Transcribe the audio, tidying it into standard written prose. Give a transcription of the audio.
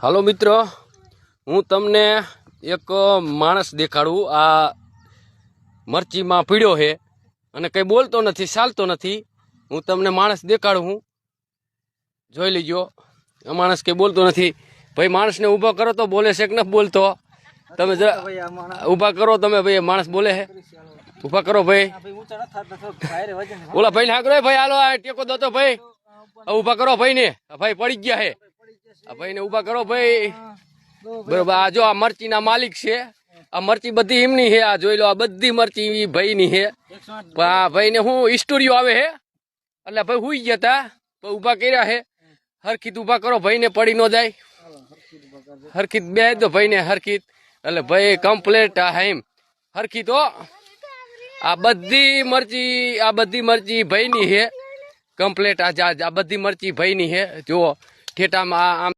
હાલો મિત્રો, હું તમને એક માણસ દેખાડું. આ મરચીમાં પીડ્યો છે અને કંઈ બોલતો નથી, ચાલતો નથી. હું તમને માણસ દેખાડું. હું જોઈ લીજો. આ માણસ કંઈ બોલતો નથી. ભાઈ માણસને ઊભો કરો તો બોલે છે કે નથી બોલતો? તમે જરા ઊભા કરો. તમે ભાઈ માણસ બોલે છે, ઊભા કરો ભાઈ. ઓલા ભાઈ ને હાકરો ભાઈ, હાલો આ ટેકો દો તો ભાઈ. ઊભા કરો ભાઈ ને. ભાઈ પડી ગયા છે. આ ભાઈ ને ઊભા કરો ભાઈ. બરોબર. આ જો આ મરચી ના માલિક છે. આ મરચી બધી એમની છે. આ જોઈ લો, આ બધી મરચી ભાઈ ની છે. આ ભાઈ ને હું સ્ટોરીઓ આવે છે એટલે ભાઈ હુઈ ગયા તા, ઊભા કર્યા છે. હરખીત ઊભા કરો ભાઈ ને, પડી ન જાય. હરખીત બે દો ભાઈ ને, હરખીત. એટલે ભાઈ કમ્પ્લેટ એમ હરખીત હો. આ બધી મરચી ભાઈ ની છે કમ્પ્લેટ. આ બધી મરચી ભાઈ ની છે. જુઓ ઠેઠામાં આમ